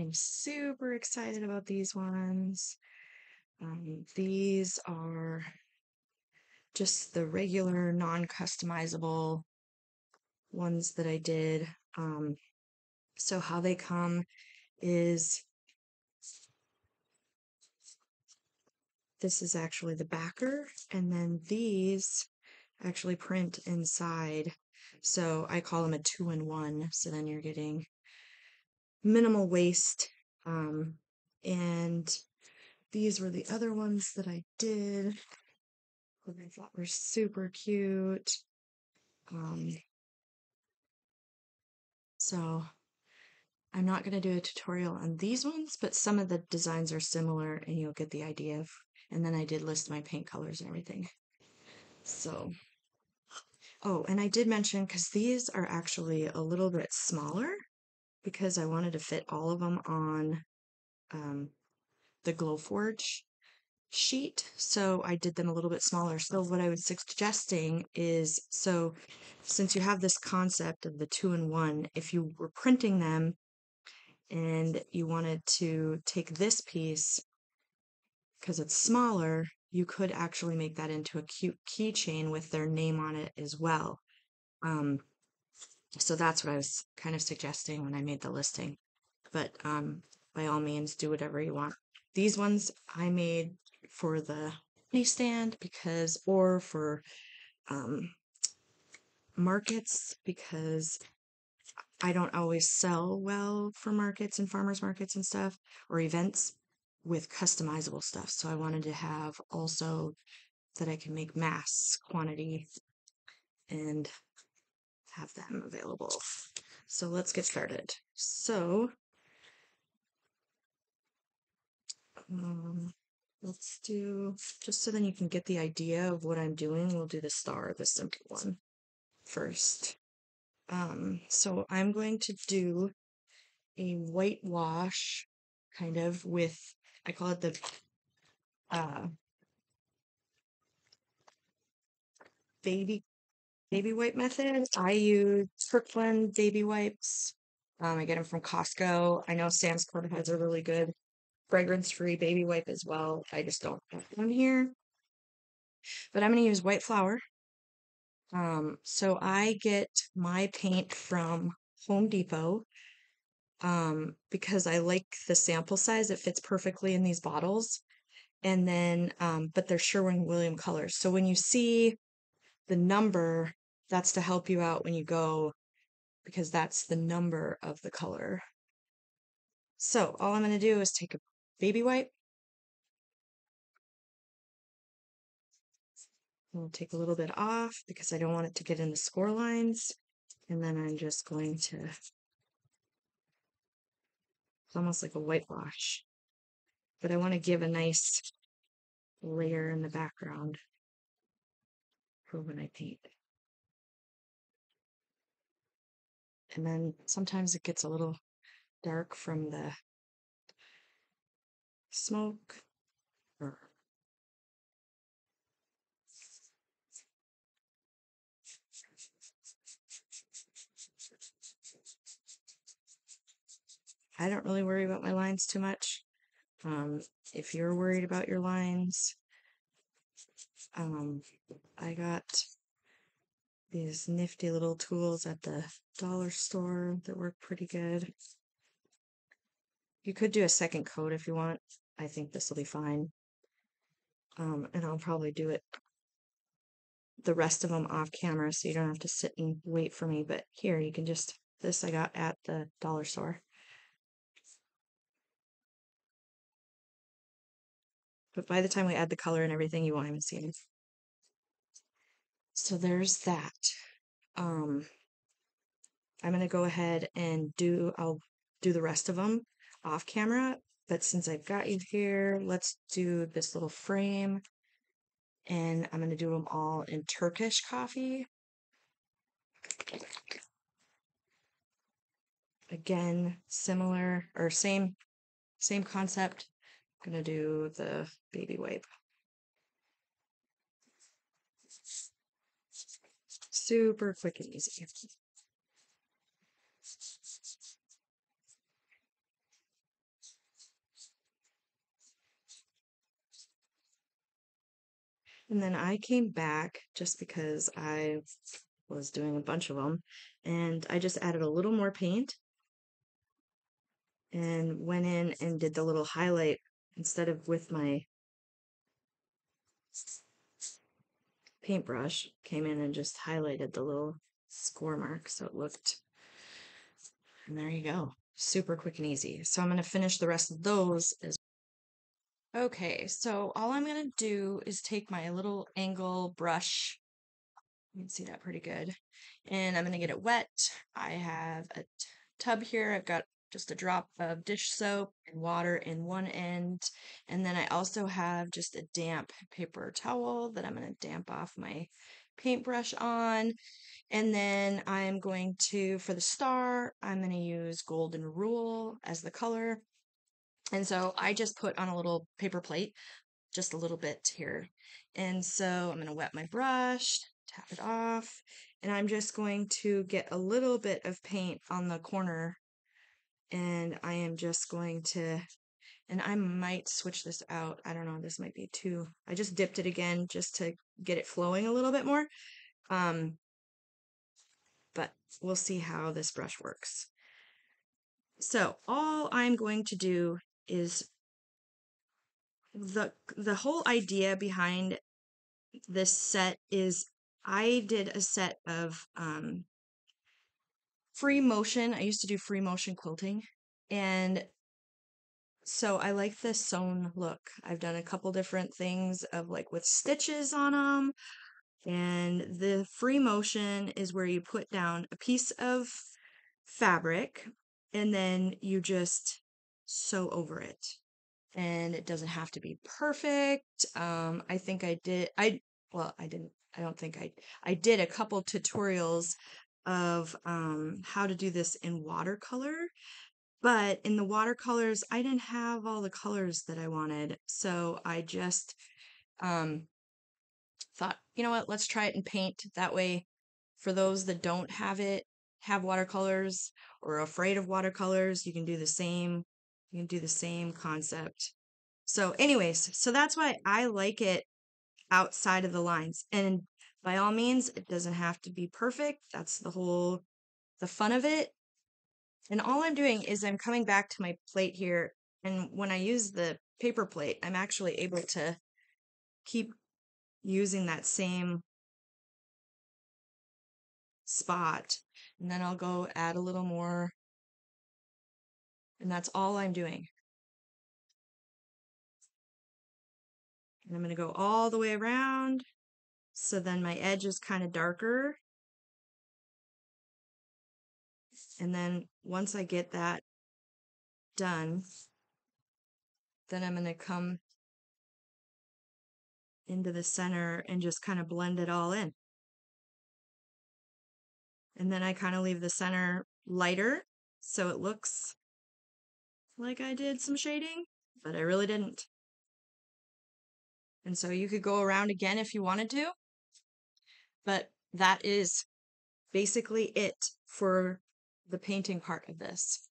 I'm super excited about these ones. These are just the regular non-customizable ones that I did. So how they come is this is actually the backer, and then these actually print inside. So I call them a 2-in-1. So then you're getting minimal waste. And these were the other ones that I did that I thought were super cute. So I'm not going to do a tutorial on these ones, but some of the designs are similar and you'll get the idea of, and then I did list my paint colors and everything. So, oh, and I did mention, because these are actually a little bit smaller because I wanted to fit all of them on the Glowforge sheet. So I did them a little bit smaller. So what I was suggesting is, so since you have this concept of the 2-in-1, if you were printing them and you wanted to take this piece because it's smaller, you could actually make that into a cute keychain with their name on it as well. So that's what I was kind of suggesting when I made the listing. But by all means, do whatever you want. These ones I made for the stand because, or for markets, because I don't always sell well for markets and farmers markets and stuff or events with customizable stuff. So I wanted to have also that I can make mass quantity and have them available. So let's get started. So let's do, just so then you can get the idea of what I'm doing, we'll do the star, the simple one first. So I'm going to do a whitewash kind of with, I call it the baby wipe method. I use Kirkland baby wipes. I get them from Costco. I know Sam's Club has a really good fragrance-free baby wipe as well. I just don't have one here. But I'm going to use white flour. So I get my paint from Home Depot because I like the sample size. It fits perfectly in these bottles. And then, but they're Sherwin-Williams colors. So when you see the number, that's to help you out when you go, because that's the number of the color. So all I'm going to do is take a baby wipe. I'll take a little bit off because I don't want it to get in the score lines. And then I'm just going to, it's almost like a whitewash, but I want to give a nice layer in the background for when I paint. And then sometimes it gets a little dark from the smoke. I don't really worry about my lines too much. If you're worried about your lines, I got these nifty little tools at the dollar store that work pretty good. You could do a second coat if you want. I think this will be fine. And I'll probably do it the rest of them off camera so you don't have to sit and wait for me. But here you can just, this I got at the dollar store. But by the time we add the color and everything, you won't even see it. So there's that. I'm going to go ahead and I'll do the rest of them off camera. But since I've got you here, let's do this little frame. And I'm going to do them all in Turkish coffee. Again, similar or same concept. I'm going to do the baby wipe. Super quick and easy. And then I came back just because I was doing a bunch of them, and I just added a little more paint and went in and did the little highlight instead of with my paintbrush, came in and just highlighted the little score mark so it looked, and there you go. Super quick and easy. So I'm going to finish the rest of those as okay, so all I'm going to do is take my little angle brush. You can see that pretty good. And I'm going to get it wet. I have a tub here. I've got just a drop of dish soap and water in one end. And then I also have just a damp paper towel that I'm going to damp off my paintbrush on. And then I'm going to, for the star, I'm going to use Golden Rule as the color. And so I just put on a little paper plate, just a little bit here. And so I'm going to wet my brush, tap it off, and I'm just going to get a little bit of paint on the corner. And I am just going to, and I might switch this out. I don't know, this might be too, I just dipped it again just to get it flowing a little bit more. But we'll see how this brush works. So all I'm going to do is the whole idea behind this set is I did a set of free motion. I used to do free motion quilting, and so I like this sewn look. I've done a couple different things of like with stitches on them, and the free motion is where you put down a piece of fabric and then you just sew over it. And it doesn't have to be perfect. I think I did, well, I didn't, I don't think I did a couple tutorials of how to do this in watercolor, but in the watercolors, I didn't have all the colors that I wanted. So I just um, thought, you know what, let's try it in paint. That way, for those that don't have watercolors or are afraid of watercolors, you can do the same. You can do the same concept. So, anyways, so that's why I like it outside of the lines. And by all means, it doesn't have to be perfect. That's the fun of it. And all I'm doing is I'm coming back to my plate here. And when I use the paper plate, I'm actually able to keep using that same spot. And then I'll go add a little more. And that's all I'm doing. And I'm going to go all the way around. So then my edge is kind of darker. And then once I get that done, then I'm going to come into the center and just kind of blend it all in. And then I kind of leave the center lighter so it looks like I did some shading, but I really didn't. And so you could go around again if you wanted to, but that is basically it for the painting part of this.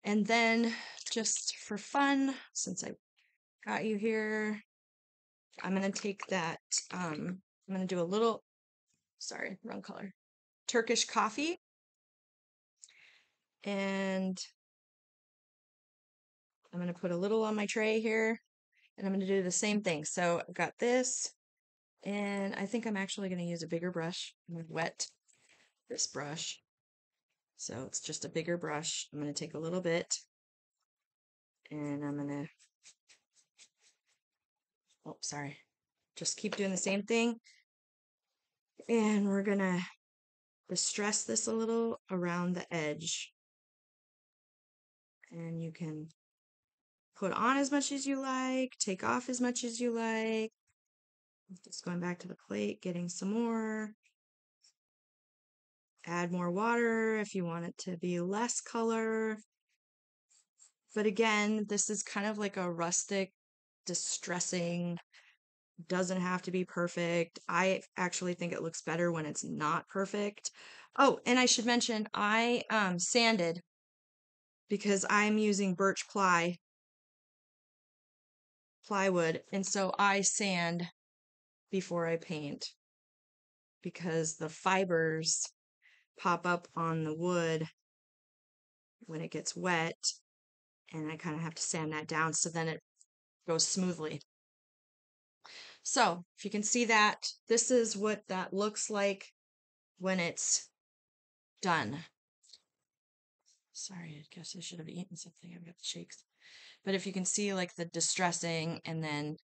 And then just for fun, since I got you here, I'm going to take that, I'm going to do a little, sorry, wrong color, Turkish coffee. And I'm going to put a little on my tray here, and I'm going to do the same thing. So I've got this, and I think I'm actually going to use a bigger brush. I'm going to wet this brush. So it's just a bigger brush. I'm going to take a little bit, and I'm going to, oh, sorry. Just keep doing the same thing. And we're going to distress this a little around the edge. And you can put on as much as you like, take off as much as you like. Just going back to the plate, getting some more. Add more water if you want it to be less color. But again, this is kind of like a rustic, distressing, doesn't have to be perfect. I actually think it looks better when it's not perfect. Oh, and I should mention, I sanded because I'm using birch plywood, and so I sand before I paint because the fibers pop up on the wood when it gets wet, and I kind of have to sand that down so then it goes smoothly. So if you can see that, this is what that looks like when it's done. Sorry, I guess I should have eaten something. I've got the shakes. But if you can see like the distressing and then